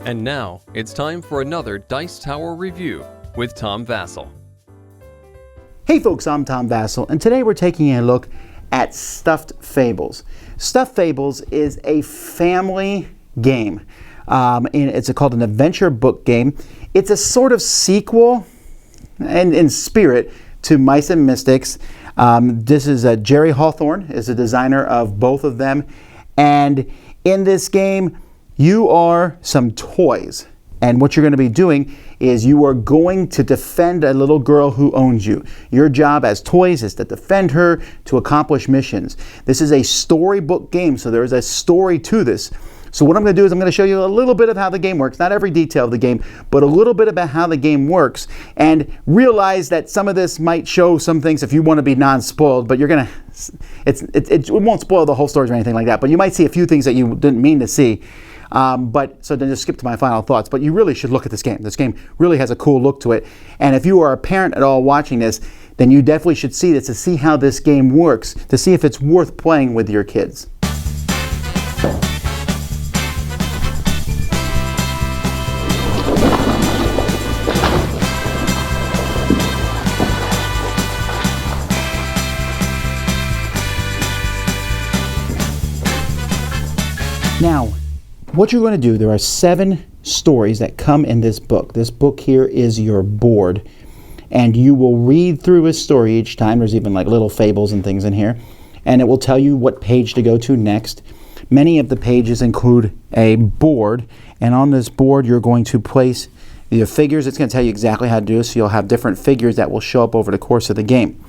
And now, it's time for another Dice Tower review with Tom Vasel. Hey folks, I'm Tom Vasel, and today we're taking a look at Stuffed Fables. Stuffed Fables is a family game. It's called an adventure book game. It's a sort of sequel, and in spirit, to Mice and Mystics. This is Jerry Hawthorne is the designer of both of them, and in this game, you are some toys. And what you're going to be doing is you are going to defend a little girl who owns you. Your job as toys is to defend her, to accomplish missions. This is a storybook game, so there is a story to this. So what I'm going to do is I'm going to show you a little bit of how the game works. Not every detail of the game, but a little bit about how the game works. And realize that some of this might show some things if you want to be non-spoiled, but you're going to, it won't spoil the whole story or anything like that. But you might see a few things that you didn't mean to see. So then just skip to my final thoughts. But you really should look at this game. This game really has a cool look to it. And if you are a parent at all watching this, then you definitely should see this to see how this game works, to see if it's worth playing with your kids. Now, what you're going to do, there are 7 stories that come in this book. This book here is your board, and you will read through a story each time. There's even like little fables and things in here, and it will tell you what page to go to next. Many of the pages include a board, and on this board you're going to place your figures. It's going to tell you exactly how to do it, so you'll have different figures that will show up over the course of the game.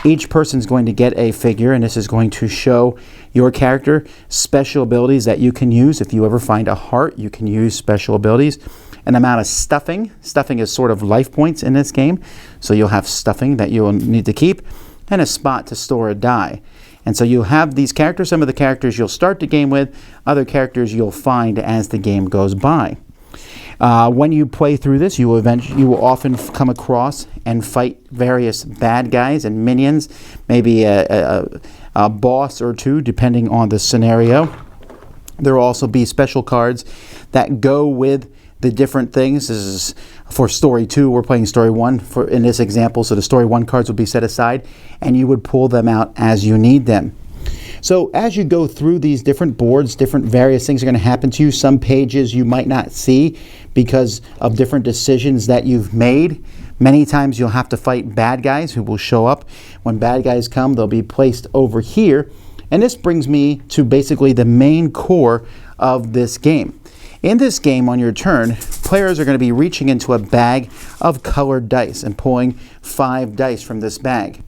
Each person's going to get a figure, and this is going to show your character special abilities that you can use. If you ever find a heart, you can use special abilities. An amount of stuffing. Stuffing is sort of life points in this game, so you'll have stuffing that you'll need to keep, and a spot to store a die. And so you'll have these characters. Some of the characters you'll start the game with, other characters you'll find as the game goes by. When you play through this, you will often come across and fight various bad guys and minions, maybe a boss or two, depending on the scenario. There will also be special cards that go with the different things. This is for story 2. We're playing story 1 in this example, so the story 1 cards will be set aside, and you would pull them out as you need them. So as you go through these different boards, different various things are going to happen to you. Some pages you might not see because of different decisions that you've made. Many times you'll have to fight bad guys who will show up. When bad guys come, they'll be placed over here. And this brings me to basically the main core of this game. In this game, on your turn, players are going to be reaching into a bag of colored dice and pulling 5 dice from this bag.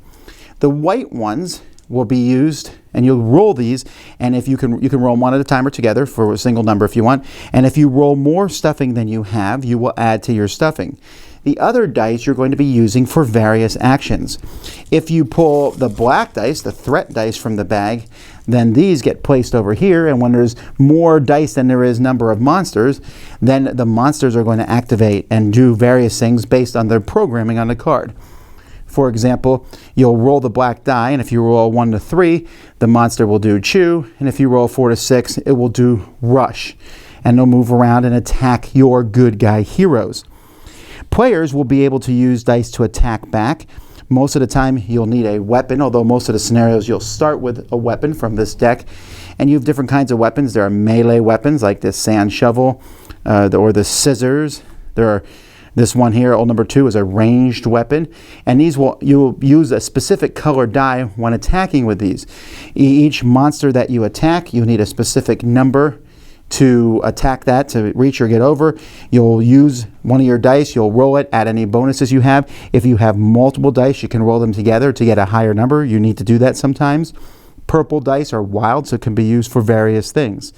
The white ones will be used, and you'll roll these, and if you can roll them one at a time or together for a single number if you want, and if you roll more stuffing than you have, you will add to your stuffing. The other dice you're going to be using for various actions. If you pull the black dice, the threat dice from the bag, then these get placed over here, and when there's more dice than there is number of monsters, then the monsters are going to activate and do various things based on their programming on the card. For example, you'll roll the black die, and if you roll 1 to 3, the monster will do chew, and if you roll 4 to 6, it will do rush, and they'll move around and attack your good guy heroes. Players will be able to use dice to attack back. Most of the time you'll need a weapon, although most of the scenarios you'll start with a weapon from this deck, and you have different kinds of weapons. There are melee weapons like this sand shovel or the scissors. This one here, old number 2, is a ranged weapon, and you'll use a specific colored die when attacking with these. Each monster that you attack, you need a specific number to attack that, to reach or get over. You'll use one of your dice, you'll roll it, add any bonuses you have. If you have multiple dice, you can roll them together to get a higher number. You need to do that sometimes. Purple dice are wild, so it can be used for various things.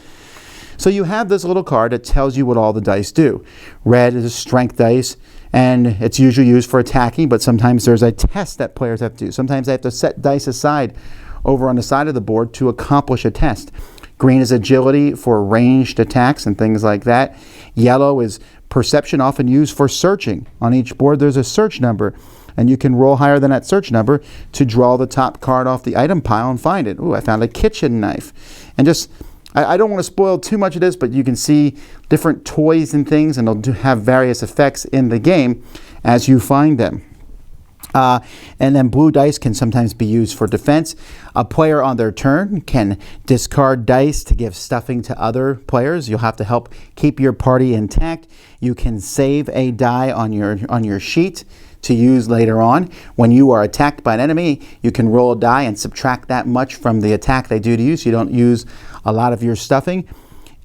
So you have this little card that tells you what all the dice do. Red is a strength dice, and it's usually used for attacking, but sometimes there's a test that players have to do. Sometimes they have to set dice aside over on the side of the board to accomplish a test. Green is agility for ranged attacks and things like that. Yellow is perception, often used for searching. On each board there's a search number, and you can roll higher than that search number to draw the top card off the item pile and find it. Ooh, I found a kitchen knife. And just I don't want to spoil too much of this, but you can see different toys and things, and they'll have various effects in the game as you find them. And then blue dice can sometimes be used for defense. A player on their turn can discard dice to give stuffing to other players. You'll have to help keep your party intact. You can save a die on your sheet to use later on. When you are attacked by an enemy, you can roll a die and subtract that much from the attack they do to you, so you don't use a lot of your stuffing.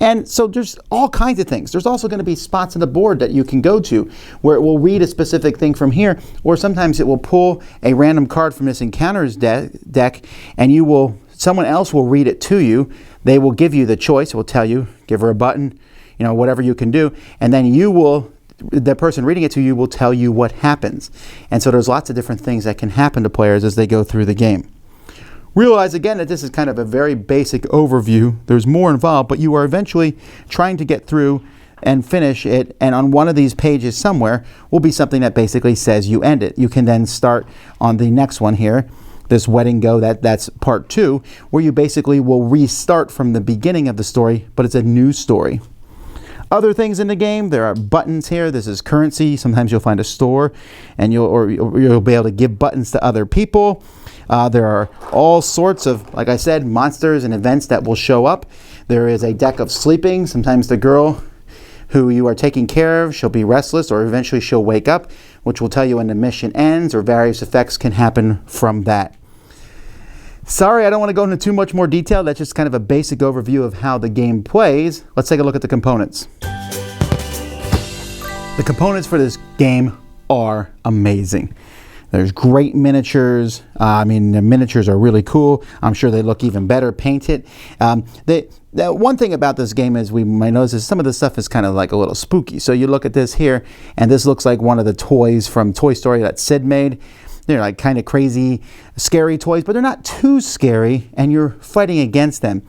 And so there's all kinds of things. There's also going to be spots on the board that you can go to where it will read a specific thing from here, or sometimes it will pull a random card from this encounters deck, and someone else will read it to you. They will give you the choice. It will tell you, give her a button, whatever you can do, and then the person reading it to you will tell you what happens. And so there's lots of different things that can happen to players as they go through the game. Realize again that this is kind of a very basic overview. There's more involved, but you are eventually trying to get through and finish it, and on one of these pages somewhere will be something that basically says you end it. You can then start on the next one here, this Wedding Go, that's part 2, where you basically will restart from the beginning of the story, but it's a new story. Other things in the game, there are buttons here. This is currency. Sometimes you'll find a store, and you'll be able to give buttons to other people. There are all sorts of, like I said, monsters and events that will show up. There is a deck of sleeping. Sometimes the girl who you are taking care of, she'll be restless, or eventually she'll wake up, which will tell you when the mission ends, or various effects can happen from that. Sorry, I don't want to go into too much more detail. That's just kind of a basic overview of how the game plays. Let's take a look at the components. The components for this game are amazing. There's great miniatures. The miniatures are really cool. I'm sure they look even better painted. The one thing about this game is we might notice is some of the stuff is kind of like a little spooky. So you look at this here, and this looks like one of the toys from Toy Story that Sid made. They're like kind of crazy, scary toys, but they're not too scary, and you're fighting against them.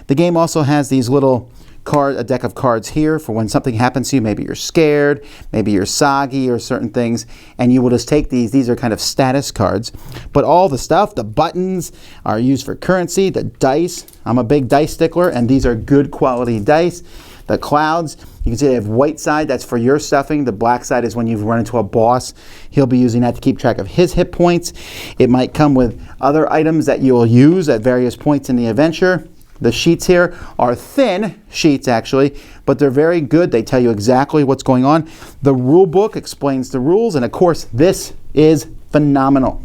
The game also has these little a deck of cards here for when something happens to you. Maybe you're scared, maybe you're soggy or certain things, and you will just take these. These are kind of status cards. But all the stuff, the buttons are used for currency, the dice. I'm a big dice stickler, and these are good quality dice. The clouds, you can see they have white side, that's for your stuffing. The black side is when you've run into a boss. He'll be using that to keep track of his hit points. It might come with other items that you'll use at various points in the adventure. The sheets here are thin sheets actually, but they're very good. They tell you exactly what's going on. The rule book explains the rules, and of course this is phenomenal.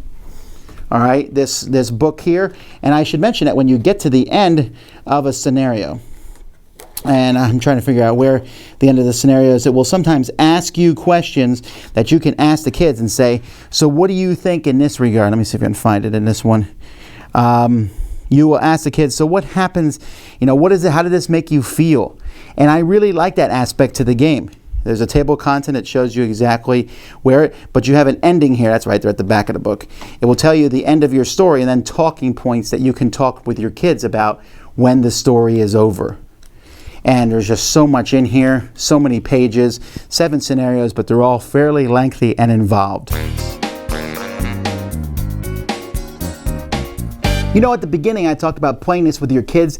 All right, this book here, and I should mention that when you get to the end of a scenario, and I'm trying to figure out where the end of the scenario is, it will sometimes ask you questions that you can ask the kids and say, so what do you think in this regard? Let me see if I can find it in this one. You will ask the kids, so what happens, what is it, how did this make you feel? And I really like that aspect to the game. There's a table of content that shows you exactly but you have an ending here, that's right there at the back of the book. It will tell you the end of your story and then talking points that you can talk with your kids about when the story is over. And there's just so much in here, so many pages, 7 scenarios, but they're all fairly lengthy and involved. At the beginning I talked about playing this with your kids,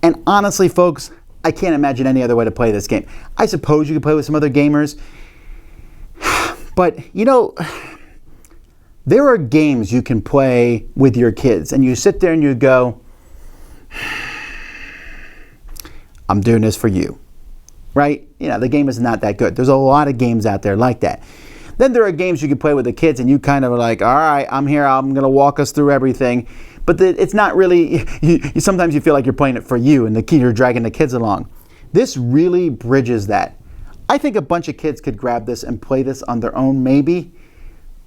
and honestly folks, I can't imagine any other way to play this game. I suppose you could play with some other gamers, but there are games you can play with your kids, and you sit there and you go, I'm doing this for you, right? The game is not that good. There's a lot of games out there like that. Then there are games you can play with the kids, and you kind of are like, all right, I'm here, I'm going to walk us through everything. But it's not really, sometimes you feel like you're playing it for you, and you're dragging the kids along. This really bridges that. I think a bunch of kids could grab this and play this on their own, maybe,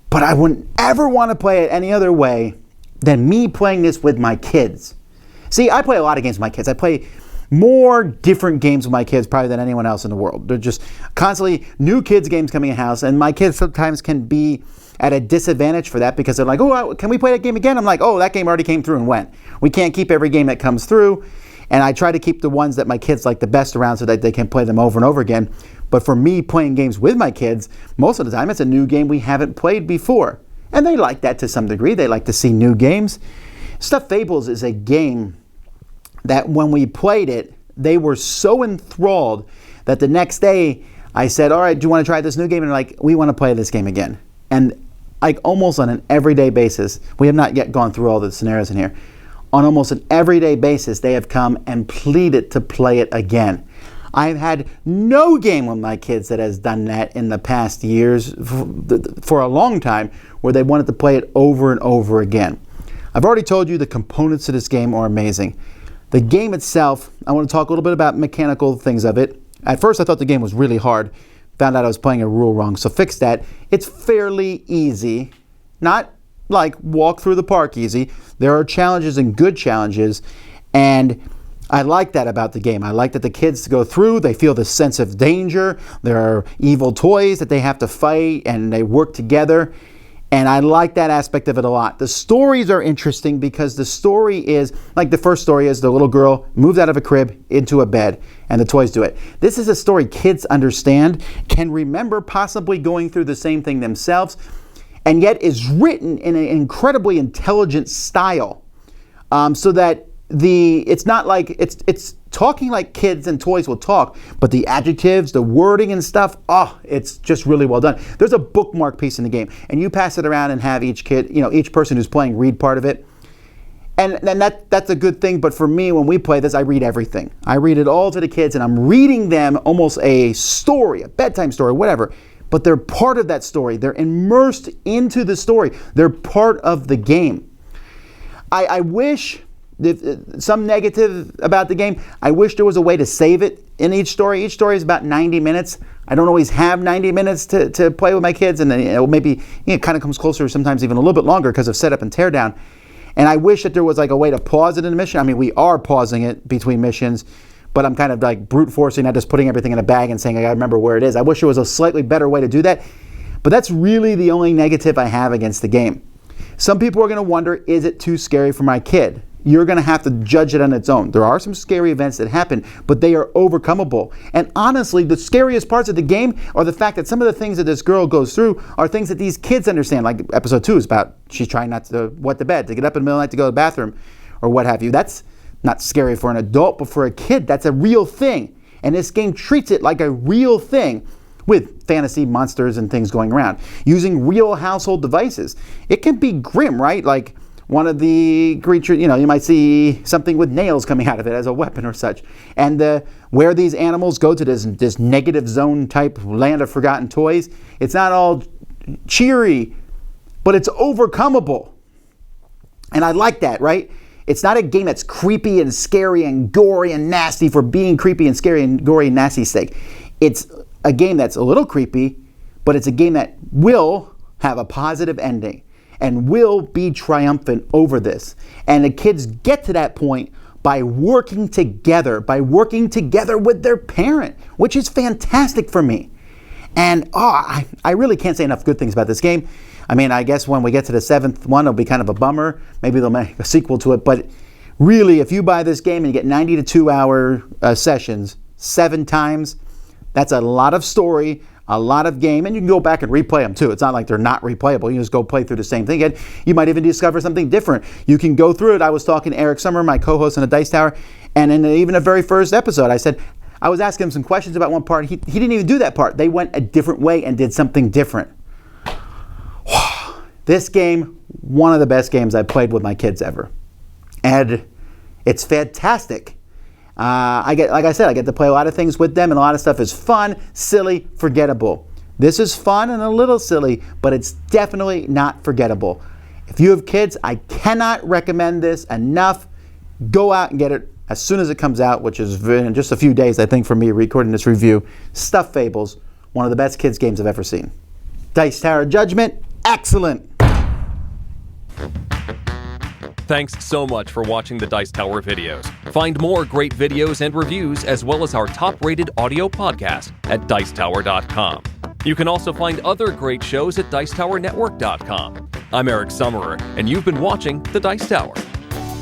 but I wouldn't ever want to play it any other way than me playing this with my kids. See, I play a lot of games with my kids. I play more different games with my kids probably than anyone else in the world. They're just constantly new kids games coming in the house, and my kids sometimes can be at a disadvantage for that because they're like, oh, can we play that game again? I'm like, oh, that game already came through and went. We can't keep every game that comes through, and I try to keep the ones that my kids like the best around so that they can play them over and over again. But for me, playing games with my kids, most of the time it's a new game we haven't played before. And they like that to some degree. They like to see new games. Stuffed Fables is a game that when we played it, They were so enthralled that the next day I said, all right, do you want to try this new game? And they're like, we want to play this game again. And like almost on an everyday basis, we have not yet gone through all the scenarios in here. On almost an everyday basis, they have come and pleaded to play it again. I've had no game with my kids that has done that in the past years for a long time, where they wanted to play it over and over again. I've already told you the components of this game are amazing. The game itself, I want to talk a little bit about mechanical things of it. At first I thought the game was really hard. Found out I was playing a rule wrong, so fixed that. It's fairly easy. Not like walk through the park easy. There are challenges and good challenges, and I like that about the game. I like that the kids go through, they feel the sense of danger. There are evil toys that they have to fight, and they work together. And I like that aspect of it a lot. The stories are interesting because the story is, like the first story is the little girl moves out of a crib into a bed and the toys do it. This is a story kids understand, can remember possibly going through the same thing themselves, and yet is written in an incredibly intelligent style, so that it's not like, it's talking like kids and toys will talk, but the adjectives, the wording and stuff, it's just really well done. There's a bookmark piece in the game, and you pass it around and have each kid, each person who's playing read part of it. And that's a good thing, but for me, when we play this, I read everything. I read it all to the kids, and I'm reading them almost a story, a bedtime story, whatever. But they're part of that story. They're immersed into the story. They're part of the game. I wish... some negative about the game, I wish there was a way to save it in each story. Each story is about 90 minutes. I don't always have 90 minutes to play with my kids, and maybe it kind of comes closer, sometimes even a little bit longer because of setup and teardown. And I wish that there was like a way to pause it in a mission. I mean, we are pausing it between missions, but I'm kind of like brute forcing, not just putting everything in a bag and saying I gotta remember where it is. I wish there was a slightly better way to do that, but that's really the only negative I have against the game. Some people are gonna wonder, is it too scary for my kid? You're going to have to judge it on its own. There are some scary events that happen, but they are overcomeable. And honestly, the scariest parts of the game are the fact that some of the things that this girl goes through are things that these kids understand. Like episode 2 is about she's trying not to wet the bed, to get up in the middle of the night to go to the bathroom, or what have you. That's not scary for an adult, but for a kid, that's a real thing. And this game treats it like a real thing, with fantasy monsters and things going around, using real household devices. It can be grim, right? Like one of the creatures, you might see something with nails coming out of it as a weapon or such. And where these animals go to this negative zone type land of forgotten toys, it's not all cheery, but it's overcomeable. And I like that, right? It's not a game that's creepy and scary and gory and nasty for being creepy and scary and gory and nasty sake. It's a game that's a little creepy, but it's a game that will have a positive ending and will be triumphant over this. And the kids get to that point by working together with their parent, which is fantastic for me. And I really can't say enough good things about this game. I mean, I guess when we get to the 7th one, it'll be kind of a bummer. Maybe they'll make a sequel to it. But really, if you buy this game and you get 90 to 2 hour sessions 7 times, that's a lot of story, a lot of game, and you can go back and replay them too. It's not like they're not replayable. You just go play through the same thing again. You might even discover something different. You can go through it. I was talking to Eric Summer, my co-host on the Dice Tower, and in even the very first episode, I was asking him some questions about one part. He didn't even do that part. They went a different way and did something different. This game, one of the best games I've played with my kids ever. And it's fantastic. Like I said, I get to play a lot of things with them, and a lot of stuff is fun, silly, forgettable. This is fun and a little silly, but it's definitely not forgettable. If you have kids, I cannot recommend this enough. Go out and get it as soon as it comes out, which is in just a few days, I think, for me recording this review. Stuffed Fables, one of the best kids games I've ever seen. Dice Tower Judgment, excellent. Thanks so much for watching the Dice Tower videos. Find more great videos and reviews, as well as our top-rated audio podcast at Dicetower.com. You can also find other great shows at Dicetowernetwork.com. I'm Eric Summerer, and you've been watching The Dice Tower.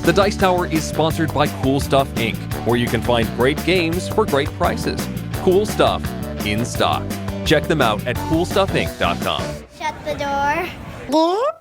The Dice Tower is sponsored by Cool Stuff Inc., where you can find great games for great prices. Cool stuff in stock. Check them out at CoolStuffInc.com. Shut the door.